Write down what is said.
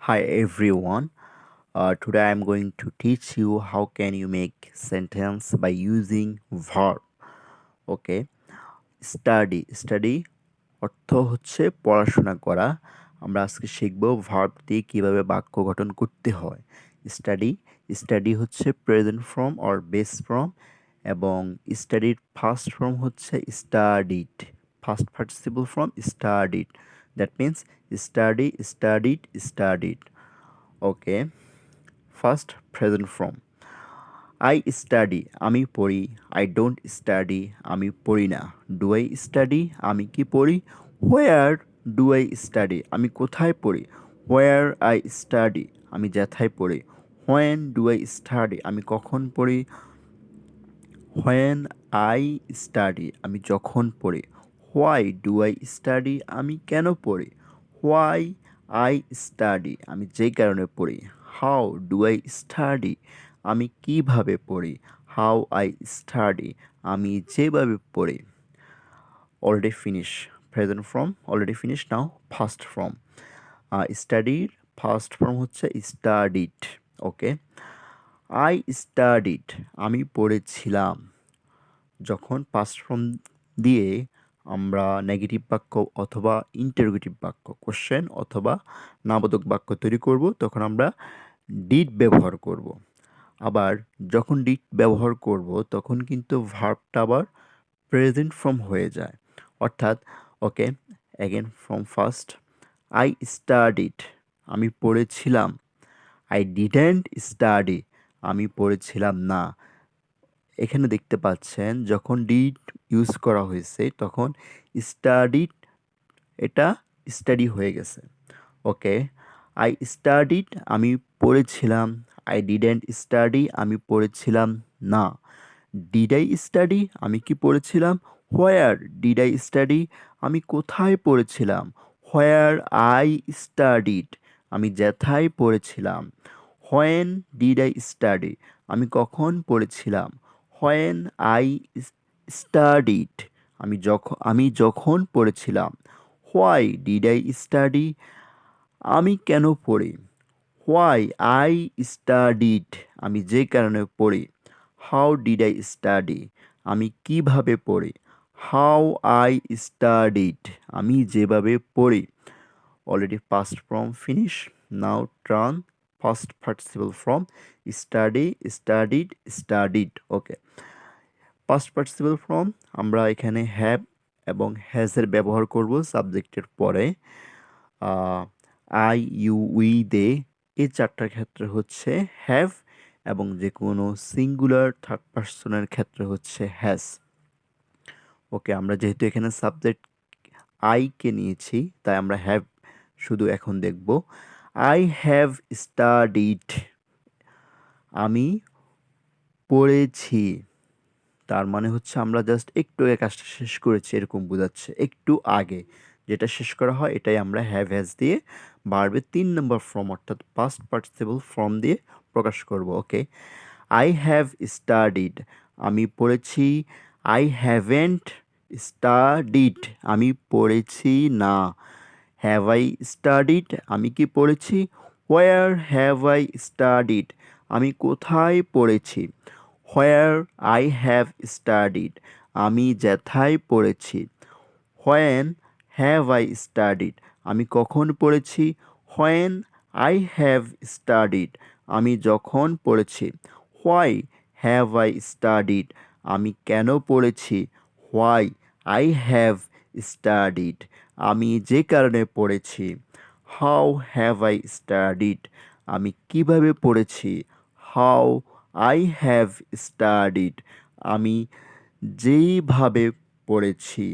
Hi everyone. Today I'm going to teach you how can you make sentence by using verb. Okay. Study অর্থ হচ্ছে পড়াশোনা করা। আমরা আজকে শিখব ভার্ব দিয়ে কিভাবে বাক্য গঠন করতে হয়। স্টাডি স্টাডি হচ্ছে present form or base form এবং স্টাডির ফার্স্ট ফর্ম হচ্ছে studied. First participle form studied. That means studied. Okay, first present form I study আমি পড়ি, আই ডোন্ট স্টাডি আমি পড়ি না, ডু আই স্টাডি আমি কি পড়ি, হোয়ার ডু আই স্টাডি আমি কোথায় পড়ি, হোয়ার আই স্টাডি আমি যেথায় পড়ি, হোয়েন ডু আই স্টাডি আমি কখন পড়ি, হোয়েন আই স্টাডি আমি যখন পড়ি, হোয়াই ডু আই স্টাডি আমি কেন পড়ি, হোয়াই আই স্টাডি আমি যেই কারণে পড়ি, হাউ ডু আই স্টাডি আমি কিভাবে পড়ি, হাউ আই স্টাডি আমি যেভাবে পড়ি। Already finish present form already finish now first form স্টাডির ফার্স্ট ফর্ম হচ্ছে স্টাডিড। ওকে, আই স্টাডিড আমি পড়েছিলাম। যখন পাস্ট ফর্ম দিয়ে আমরা নেগেটিভ বাক্য অথবা ইন্টারোগেটিভ বাক্য কোশ্চেন অথবা নাবোধক বাক্য তৈরি করব তখন আমরা ডিড ব্যবহার করব। আবার যখন ডিড ব্যবহার করব তখন কিন্তু ভার্বটা আবার প্রেজেন্ট ফর্ম হয়ে যায়। অর্থাৎ okay, again from first I studied আমি পড়েছিলাম, আই ডিডেন্ট স্টাডি আমি পড়েছিলাম না। এখানে দেখতে পাচ্ছেন যখন ডিড ইউজ করা হয়েছে তখন স্টাডিড এটা স্টাডি হয়ে গেছে। ওকে, আই স্টাডিড আমি পড়েছিলাম, আই ডিডেন্ট স্টাডি আমি পড়েছিলাম না, ডিড আই স্টাডি আমি কি পড়েছিলাম, হোয়ার ডিড আই স্টাডি আমি কোথায় পড়েছিলাম, হোয়ার আই স্টাডিড আমি যেথায় পড়েছিলাম, হোয়েন ডিড আই স্টাডি আমি কখন পড়েছিলাম, হোয়েন আই স্টাডিড আমি যখন পড়েছিলাম, হোয়াই ডিড আই স্টাডি আমি কেন পড়ি, হোয়াই আই স্টাডিড আমি যে কারণে পড়ি, হাউ ডিড আই স্টাডি আমি কিভাবে পড়ি, হাউ আই স্টাডিড আমি যেভাবে পড়ি। Already past form finish, now turn first participle form studied. Okay, past participle form আমরা এখানে হ্যাভ এবং হ্যাজের ব্যবহার করব সাবজেক্টের পরে। আই ইউ উই দে এই চারটার ক্ষেত্রে হচ্ছে হ্যাভ এবং যে কোনো সিঙ্গুলার থার্ড পার্সনের ক্ষেত্রে হচ্ছে হ্যাজ। ওকে, আমরা যেহেতু এখানে সাবজেক্ট আইকে নিয়েছি তাই আমরা হ্যাভ শুধু এখন দেখব। আই হ্যাভ স্টাডিড আমি পড়েছি, তার মানে হচ্ছে আমরা জাস্ট একটু আগে কাজটা শেষ করেছি এরকম বোঝাচ্ছে, একটু আগে যেটা শেষ করা হয় এটাই আমরা হ্যাভ হ্যাজ দিয়ে ভার্বের 3 নম্বর ফর্ম অর্থাৎ পাস্ট পার্টিসিপল ফর্ম দিয়ে প্রকাশ করব। ওকে, আই হ্যাভ স্টাডিড আমি পড়েছি, আই হ্যাভেন্ট স্টাডিড আমি পড়েছি না, হ্যাভ আই স্টাডিড আমি কি পড়েছি, হোয়ার হ্যাভ আই স্টাডিড আমি কোথায় পড়েছি, হোয়ার আই হ্যাভ স্টাডিড আমি যেথায় পড়েছি, হোয়েন হ্যাভ আই স্টাডিড আমি কখন পড়েছি, হোয়েন আই হ্যাভ স্টাডিড আমি যখন পড়েছি, হোয়াই হ্যাভ আই স্টাডিড আমি কেন পড়েছি, হোয়াই আই হ্যাভ স্টাডিড আমি যে কারণে পড়েছি, হাউ হ্যাভ আই স্টাডিড আমি কিভাবে পড়েছি, হাউ আই হ্যাভ স্টাডিড আমি যেইভাবে পড়েছি।